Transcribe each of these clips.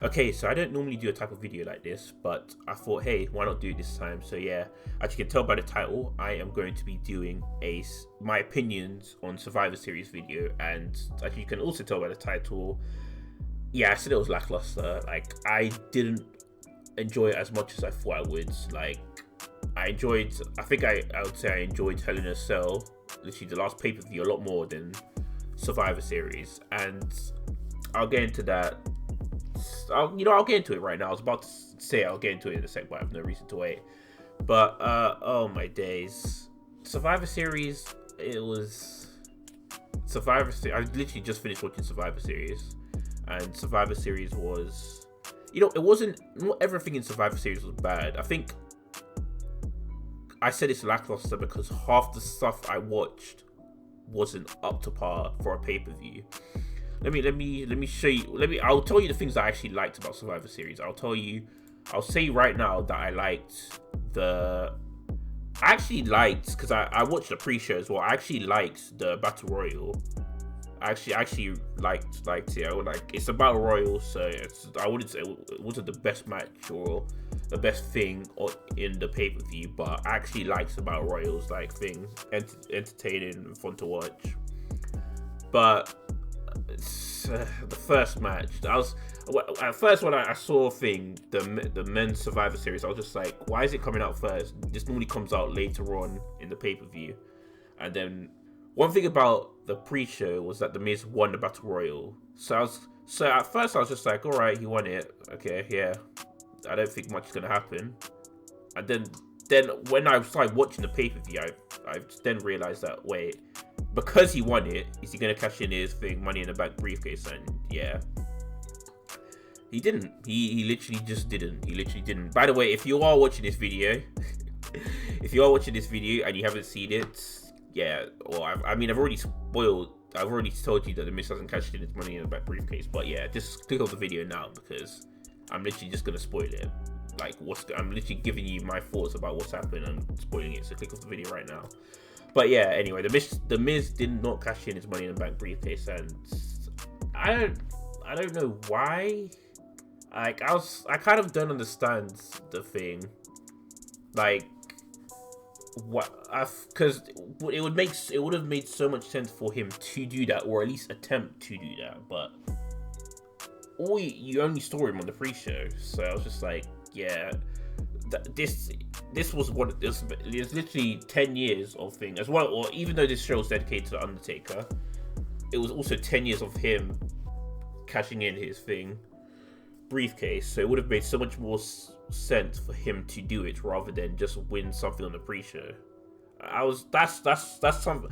Okay, so I don't normally do a type of video like this, but I thought, hey, why not do it this time? So yeah, as you can tell by the title, I am going to be doing my opinions on Survivor Series video, and as you can also tell by the title, yeah, I said it was lackluster. Like, I didn't enjoy it as much as I thought I would. Like, I think I would say I enjoyed Hell in a Cell, literally the last pay per view, a lot more than Survivor Series, and I'll get into that. I'll get into it right now. I was about to say I'll get into it in a sec, but I have no reason to wait. But oh my days, Survivor Series. It was Survivor Series. I literally just finished watching Survivor Series, and Survivor Series was, it wasn't. Not everything in Survivor Series was bad. I think I said it's lackluster because half the stuff I watched wasn't up to par for a pay per view. Let me show you. I'll tell you the things that I actually liked about Survivor Series. I'll say right now that I actually liked, because I watched the pre-show as well. I actually liked the Battle Royal. I actually liked it. It's a Battle Royal, so I wouldn't say it wasn't the best match or the best thing in the pay-per-view, but I actually liked the Battle Royals thing. Entertaining and fun to watch. But the first match, at first when I saw the men's Survivor Series, I was just like, why is it coming out first? This normally comes out later on in the pay-per-view. And then one thing about the pre-show was that The Miz won the Battle Royal. So at first I was just like, all right, he won it. Okay, yeah, I don't think much is gonna happen. And then when I started watching the pay-per-view, I then realized that, wait, because he won it, is he gonna cash in his Money in the Bank briefcase? And yeah, he didn't. He literally just didn't. He literally didn't. By the way, if you are watching this video, and you haven't seen it, yeah, well, I've already spoiled. I've already told you that the Miz hasn't cashed in his Money in the Bank briefcase. But yeah, just click off the video now because I'm literally just gonna spoil it. I'm literally giving you my thoughts about what's happened and spoiling it. So click off the video right now. But yeah, anyway, the Miz did not cash in his Money in the Bank briefcase, and I don't know why. I kind of don't understand the thing. Because it would have made so much sense for him to do that, or at least attempt to do that. But you only saw him on the pre-show, so I was just like, yeah, this was there's literally 10 years of thing as well. Or even though this show was dedicated to the Undertaker, it was also 10 years of him cashing in his briefcase. So it would have made so much more sense for him to do it rather than just win something on the pre-show. That's something.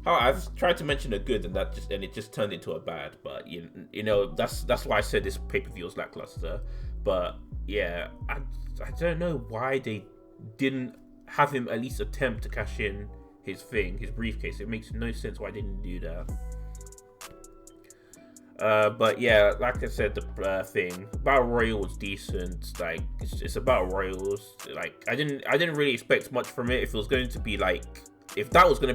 I've tried to mention a good, and it just turned into a bad. But that's why I said this pay-per-view was lackluster. But yeah, I don't know why they didn't have him at least attempt to cash in his briefcase. It makes no sense why they didn't do that. But yeah, like I said, the Battle Royal was decent. Like, it's a Battle Royals. Like, I didn't really expect much from it. If that was going to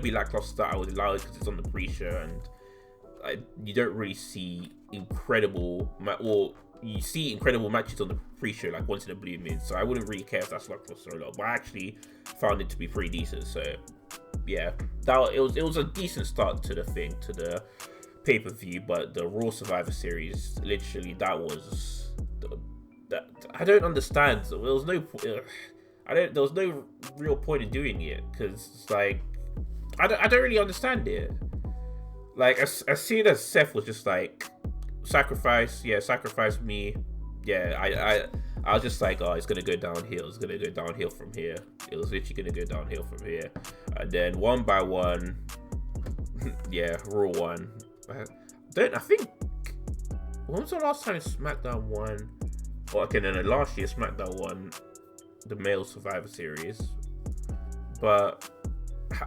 be lackluster, I would allow it because it's on the pre-show, and you don't really see you see incredible matches on the pre-show, like Once in a Blue Moon. So I wouldn't really care if that's lackluster or not. But I actually found it to be pretty decent. So yeah, it was a decent start to the pay-per-view. But the Raw Survivor Series, literally, that I don't understand. There was no real point in doing it, because I don't really understand it. Like, as soon as Seth was just like, sacrifice me, yeah, I was just like, oh, it's gonna go downhill. It's gonna go downhill from here. It was literally gonna go downhill from here. And then one by one, yeah, Raw won. I think, when was the last time SmackDown won? Well, okay, then last year SmackDown won the male Survivor Series. But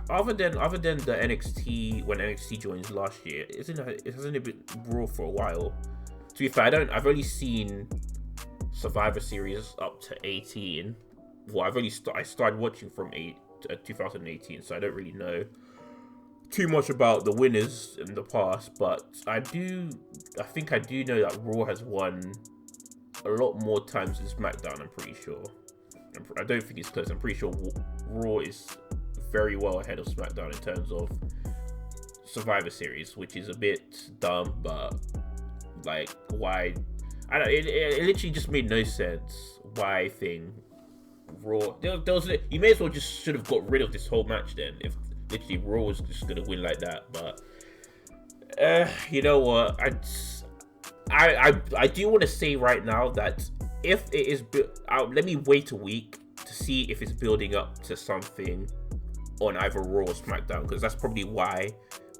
other than the NXT, when NXT joins last year, it hasn't been Raw for a while. To be fair, I've only seen Survivor Series up to 18. Well, I started watching from 2018, so I don't really know too much about the winners in the past, but I think I do know that Raw has won a lot more times than SmackDown. I'm pretty sure. I don't think it's close. I'm pretty sure Raw is very well ahead of SmackDown in terms of Survivor Series, which is a bit dumb, but like, why? I don't. It literally just made no sense. Why thing Raw? There was, you may as well just should have got rid of this whole match then. If literally Raw was just gonna win like that, but you know what? I do want to say right now that if it is, let me wait a week to see if it's building up to something on either Raw or SmackDown, because that's probably why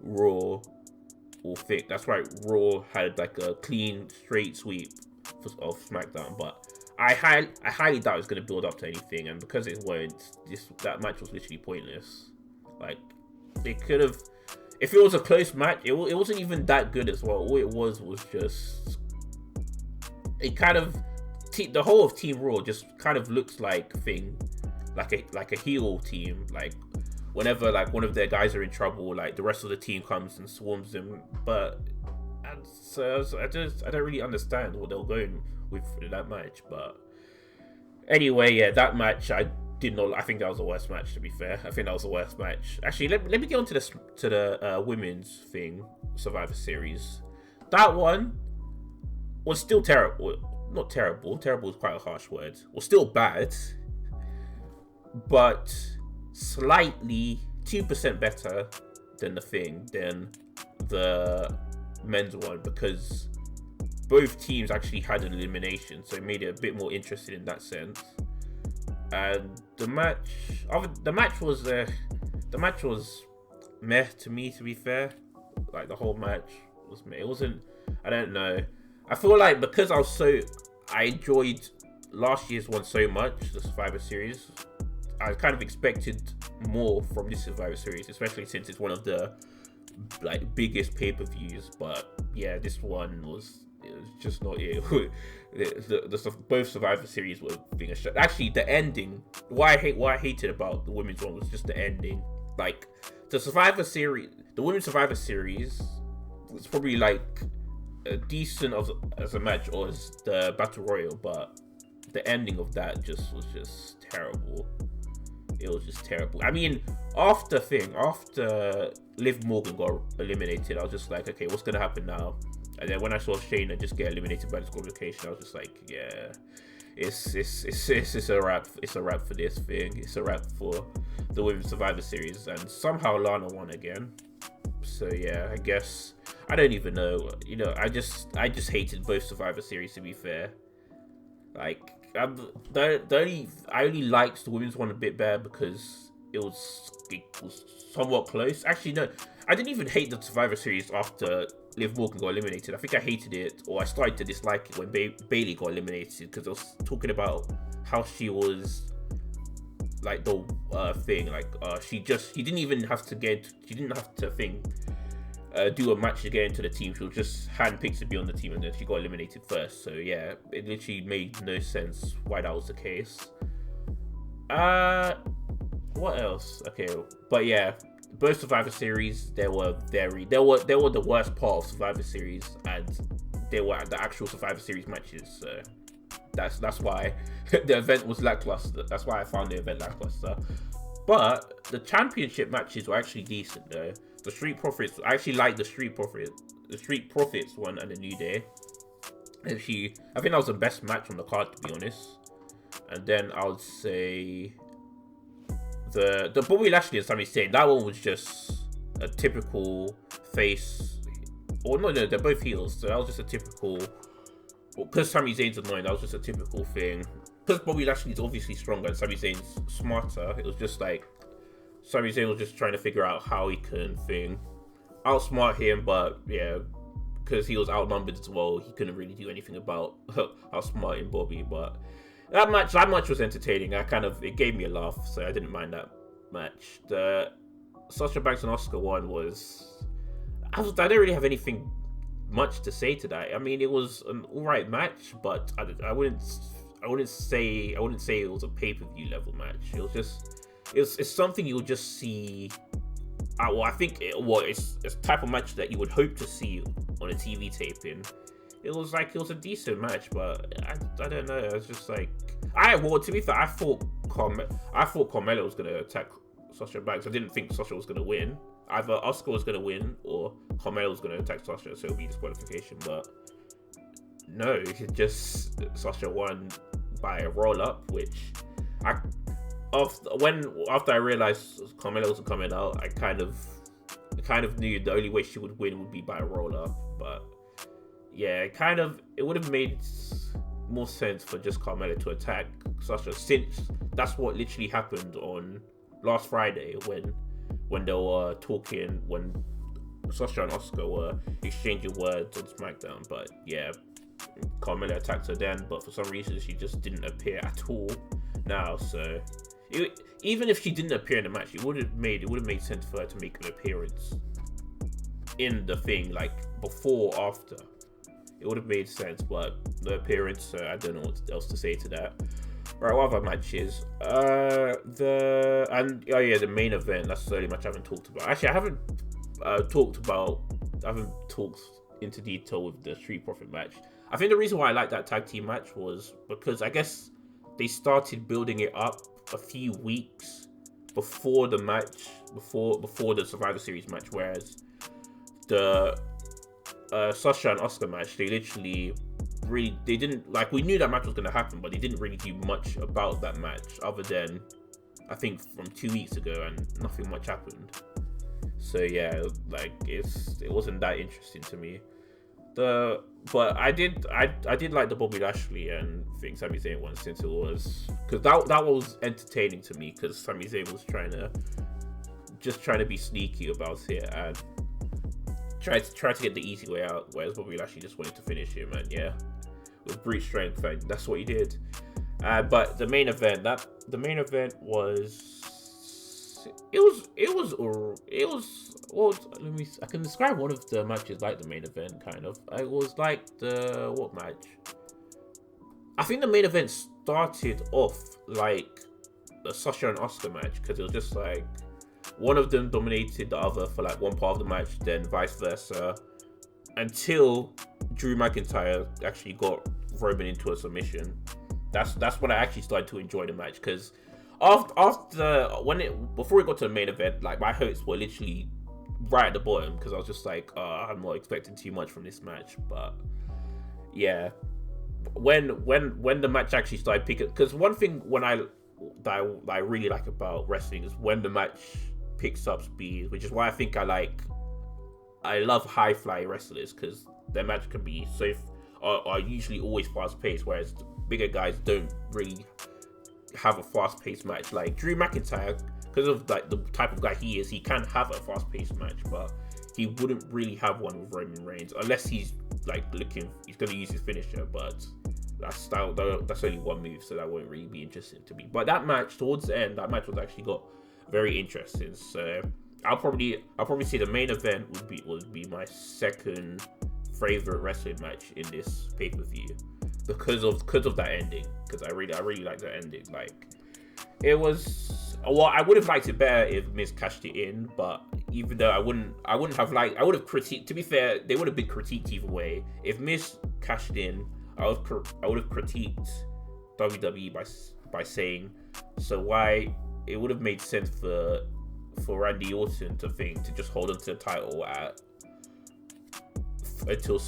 Raw will think. That's why Raw had like a clean, straight sweep of SmackDown. But I highly doubt it's going to build up to anything, and because it won't, that match was literally pointless. Like, they could have. If it was a close match, it wasn't even that good as well. All it was just, it kind of, the whole of Team Raw just kind of looks like a heel team. Like, whenever like one of their guys are in trouble, like the rest of the team comes and swarms them. But I don't really understand what they were going with in that match. But anyway, yeah, that match I think that was the worst match, to be fair. I think that was the worst match. Actually, let me get on to the women's thing, Survivor Series. That one was still terrible. Not terrible. Terrible is quite a harsh word. Was still bad, but slightly 2% better than the men's one, because both teams actually had an elimination, so it made it a bit more interesting in that sense. And the match was meh to me, to be fair. Like, the whole match was meh. It wasn't, I don't know. I feel like because I enjoyed last year's one so much, the Survivor Series, I kind of expected more from this Survivor Series, especially since it's one of the like biggest pay-per-views. But yeah, this one was just not it. Both Survivor Series were being a shot. Actually, the ending. What I hated about the women's one was just the ending. Like, the women's Survivor Series was probably like a decent as a match or as the Battle Royal, but the ending of that was just terrible. It was just terrible. I mean, after Liv Morgan got eliminated, I was just like, okay, what's gonna happen now? And then when I saw Shayna just get eliminated by disqualification, I was just like, yeah, it's a wrap. It's a wrap for this thing. It's a wrap for the Women's Survivor Series, and somehow Lana won again. So yeah, I guess I don't even know. You know, I just hated both Survivor Series, to be fair. Like, I only liked the women's one a bit better because it was somewhat close. Actually, no, I didn't even hate the Survivor Series after Liv Morgan got eliminated. I think I hated it, or I started to dislike it when Bayley got eliminated, because I was talking about how she was like the thing. Like, she didn't have to do a match to get into the team. She was just handpicked to be on the team, and then she got eliminated first. So yeah, it literally made no sense why that was the case. What else? Okay, but yeah, both Survivor Series, they were the worst part of Survivor Series, and they were the actual Survivor Series matches. So that's why the event was lackluster. That's why I found the event lackluster. But the championship matches were actually decent though. The Street Profits, I actually like the Street Profits one and the New Day. Actually, I think that was the best match on the card, to be honest. And then I would say the Bobby Lashley and Sami Zayn, that one was just a typical face. Or no, they're both heels, so that was just a typical. Because Sami Zayn's annoying, that was just a typical thing. Because Bobby Lashley's obviously stronger and Sami Zayn's smarter, it was just like Sami Zayn was just trying to figure out how he can outsmart him, but yeah, because he was outnumbered as well, he couldn't really do anything about outsmarting Bobby. But that match was entertaining. It gave me a laugh, so I didn't mind that match. The Sasha Banks and Asuka one I don't really have anything much to say to that. I mean, it was an alright match, but I wouldn't say it was a pay-per-view level match. It's something you'll just see well, I think it's a type of match that you would hope to see on a TV taping. It was a decent match, but I don't know. It's just like to be fair, I thought Carmella was gonna attack Sasha Banks. I didn't think Sasha was gonna win. Either Asuka was gonna win or Carmella was gonna attack Sasha, so it'll be disqualification. But no, it just Sasha won by a roll up, which after I realized Carmella was coming out, I kind of knew the only way she would win would be by a roll up. But yeah, it would have made more sense for just Carmella to attack Sasha, since that's what literally happened on last Friday when they were talking, when Sasha and Asuka were exchanging words on SmackDown. But yeah, Carmella attacked her then, but for some reason she just didn't appear at all now. So even if she didn't appear in the match, it would have made sense for her to make an appearance in the thing, like before or after. It would have made sense, but no appearance, so I don't know what else to say to that. Right, what other matches? The main event. That's the only match I haven't talked about. Actually, I haven't talked into detail with the Street Profit match. I think the reason why I liked that tag team match was because I guess they started building it up a few weeks before the match, before the Survivor Series match, whereas the Sasha and Asuka match, they didn't, like, we knew that match was going to happen, but they didn't really do much about that match other than I think from 2 weeks ago, and nothing much happened. So yeah, like it wasn't that interesting to me. But I did like the Bobby Lashley and thing Sami Zayn one, since it was, because that was entertaining to me, because Sami Zayn was trying to be sneaky about it and try to get the easy way out, whereas Bobby Lashley just wanted to finish him, and yeah, with brute strength, and that's what he did. But the main event was I can describe one of the matches like the main event, kind of. It was like what match? I think the main event started off like the Sasha and Asuka match, because it was just like one of them dominated the other for like one part of the match, then vice versa, until Drew McIntyre actually got Roman into a submission. That's when I actually started to enjoy the match, because before it got to the main event, like my hopes were literally right at the bottom, because I was just like, I'm not expecting too much from this match. But yeah, when the match actually started picking, because one thing that I really like about wrestling is when the match picks up speed, which is why I think I love high fly wrestlers, because their match can be are usually always fast paced, whereas the bigger guys don't really have a fast paced match. Like Drew McIntyre, because of like the type of guy he is, he can have a fast paced match, but he wouldn't really have one with Roman Reigns unless he's like he's going to use his finisher, but that's only one move, so that won't really be interesting to me. But that match, towards the end, that match was actually got very interesting. So I'll probably say the main event would be my second favorite wrestling match in this pay-per-view, because of that ending. Because I really like that ending. Like, it was, well, I would have liked it better if Miz cashed it in, but even though I would have critiqued, to be fair, they would have been critiqued either way. If Miz cashed in, I would have critiqued WWE by saying, so why, it would have made sense for Randy Orton to just hold on to the title until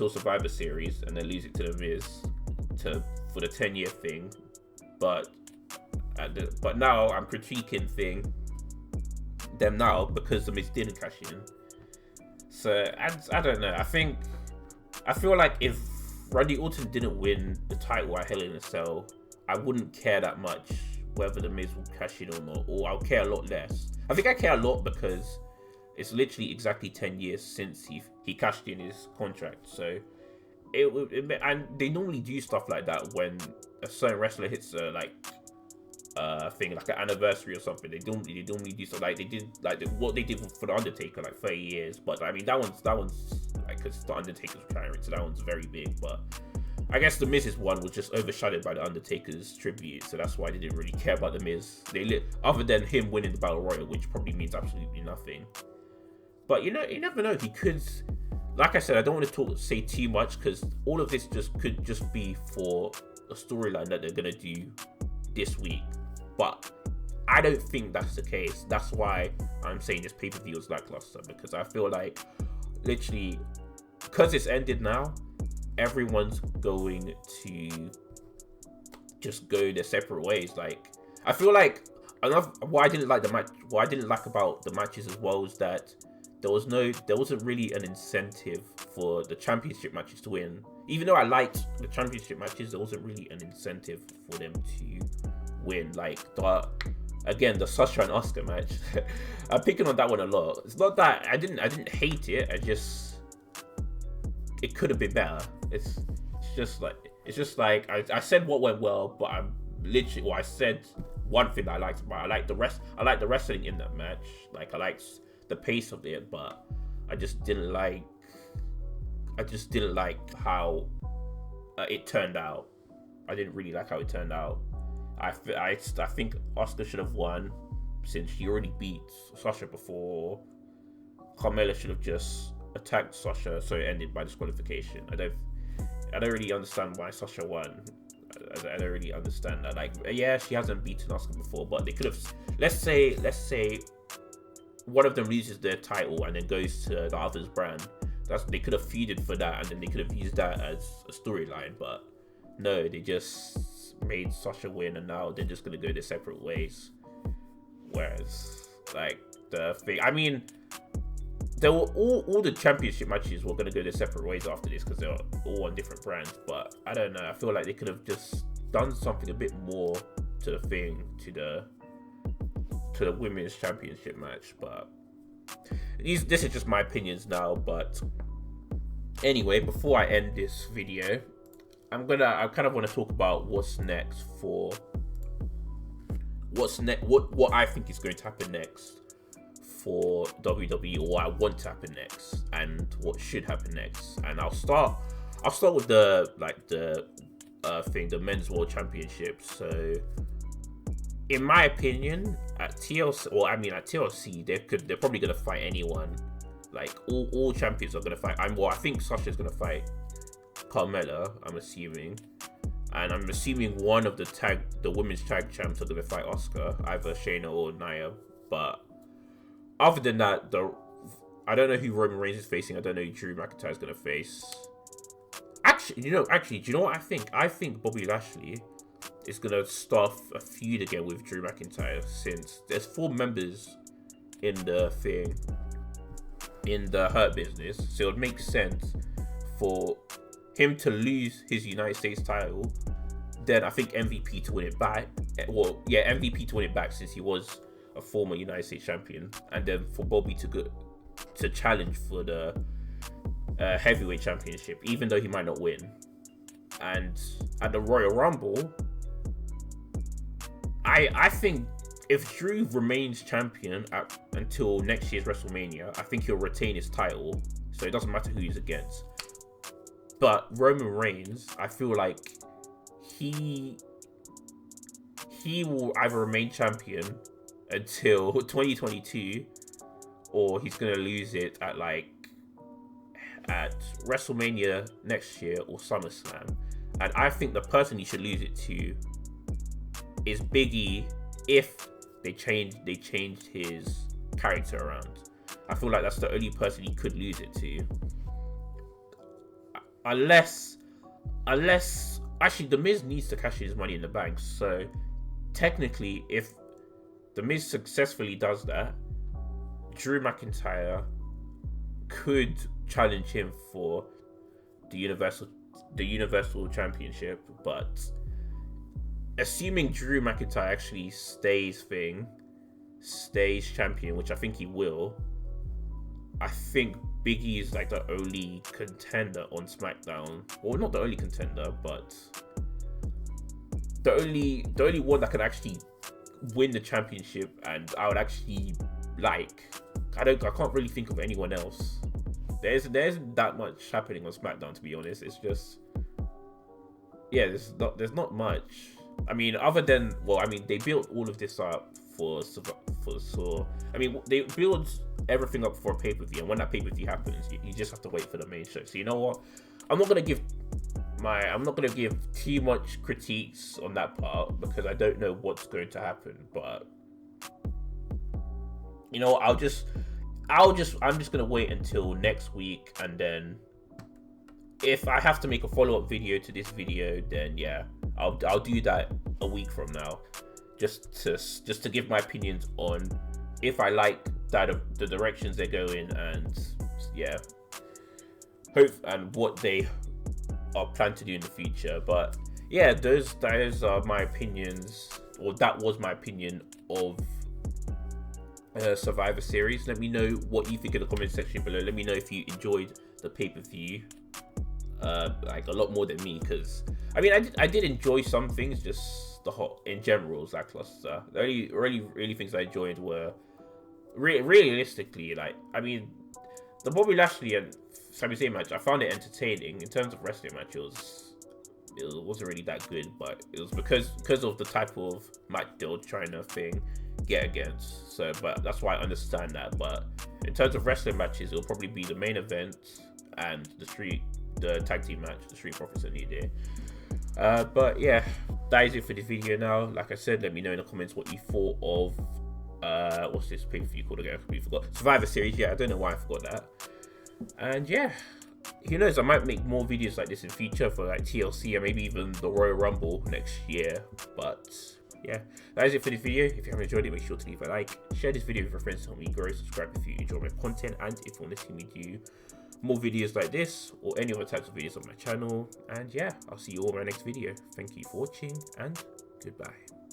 Survivor Series, and then lose it to the Miz for the 10-year thing. But now I'm critiquing them now because the Miz didn't cash in. So I don't know. I feel like if Randy Orton didn't win the title at Hell in a Cell, I wouldn't care that much whether the Miz will cash in or not, or I'll care a lot less. I think I care a lot because it's literally exactly 10 years since he cashed in his contract. So and they normally do stuff like that when a certain wrestler hits thing like an anniversary or something. They normally do stuff like they did, like what they did for the Undertaker, like 30 years. But I mean that one's like, because the Undertaker's retiring, so that one's very big. But I guess the Miz's one was just overshadowed by the Undertaker's tribute, so that's why they didn't really care about the Miz. Other than him winning the Battle Royal, which probably means absolutely nothing. But you never know. He could, like I said, I don't want to say too much because all of this could just be for a storyline that they're gonna do this week. But I don't think that's the case. That's why I'm saying this pay-per-view is lackluster, because I feel like literally, because it's ended now, everyone's going to just go their separate ways. Like, I feel like what I didn't like about the matches as well is that there wasn't really an incentive for the championship matches to win. Even though I liked the championship matches, there wasn't really an incentive for them to win. Like the Sasha and Asuka match, I'm picking on that one a lot. It's not that I didn't hate it. It could have been better. It's just like I said what went well, but I said one thing that I liked, but I like the wrestling in that match. Like, I liked the pace of it, but I just didn't like how it turned out. I didn't really like how it turned out. I think Asuka should have won, since she already beat Sasha before. Carmella should have just attacked Sasha, so it ended by disqualification. I don't really understand why Sasha won. I don't really understand that. Like, yeah, she hasn't beaten Asuka before, but they could have. Let's say one of them loses their title and then goes to the other's brand. They could have feuded for that, and then they could have used that as a storyline. But no, they just made Sasha win, and now they're just gonna go their separate ways. Whereas, like, the thing, I mean, they were all the championship matches were gonna go their separate ways after this because they're all on different brands. But I don't know. I feel like they could have just done something a bit more to the thing, to the women's championship match. But this is just my opinions now. But anyway, before I end this video, I kind of want to talk about what's next. What I think is going to happen next for WWE, or what I want to happen next, and what should happen next. And I'll start with the Men's World Championship. So, in my opinion, at TLC, they're probably gonna fight anyone. Like, all champions are gonna fight. I think Sasha's gonna fight Carmella, I'm assuming. And I'm assuming one of the women's tag champs are gonna fight Asuka, either Shayna or Nia. But other than that, I don't know who Roman Reigns is facing. I don't know who Drew McIntyre is gonna face. Actually, do you know what I think? I think Bobby Lashley is gonna start a feud again with Drew McIntyre, since there's 4 members in the Hurt Business, so it would make sense for him to lose his United States title, then I think MVP to win it back. Well, yeah, MVP to win it back, since he was a former United States champion, and then for Bobby to challenge for the heavyweight championship, even though he might not win. And at the Royal Rumble, I think if Drew remains champion until next year's WrestleMania, I think he'll retain his title, so it doesn't matter who he's against. But Roman Reigns, I feel like he will either remain champion until 2022, or he's gonna lose it at WrestleMania next year or SummerSlam. And I think the person he should lose it to is Big E, if they changed his character around. I feel like that's the only person he could lose it to. Unless actually, The Miz needs to cash his Money in the Bank. So technically, if The Miz successfully does that, Drew McIntyre could challenge him for the Universal Championship. But assuming Drew McIntyre actually stays champion, which I think he will, I think Big E is like the only contender on SmackDown. Well, not the only contender, but the only one that can actually win the championship, and I would actually like. I can't really think of anyone else. There isn't that much happening on SmackDown, to be honest. It's just yeah, there's not much. I mean, other than, well, I mean, they built all of this up so I mean, they build everything up for a pay-per-view, and when that pay-per-view happens, you just have to wait for the main show. So you know what? I'm not gonna give too much critiques on that part because I don't know what's going to happen. But you know, I'm just gonna wait until next week, and then if I have to make a follow-up video to this video, then yeah, I'll do that a week from now, just to give my opinions on if I like the directions they're going, and yeah, and what they are planned to do in the future. But yeah, those are my opinions, or that was my opinion of Survivor Series. Let me know what you think in the comment section below. Let me know if you enjoyed the pay-per-view like a lot more than me, because I mean, I did enjoy some things, just the whole in general Lackluster. The only really things I enjoyed were realistically, like, I mean, the Bobby Lashley and Sami Zayn match, I found it entertaining. In terms of wrestling match, it wasn't really that good, but it was because of the type of match they were trying to get against. So, but that's why I understand that. But in terms of wrestling matches, it'll probably be the main event and the tag team match, the Street Profits and New Day. But yeah, that is it for the video now. Like I said, let me know in the comments what you thought of what's this pay-per-view called again? I completely forgot. Survivor Series. Yeah, I don't know why I forgot that. And yeah, who knows, I might make more videos like this in future for like TLC and maybe even the Royal Rumble next year. But yeah, that is it for this video. If you haven't enjoyed it, make sure to leave a like, share this video with your friends to help me grow, subscribe if you enjoy my content, and if you want to see me do more videos like this or any other types of videos on my channel. And yeah, I'll see you all in my next video. Thank you for watching, and goodbye.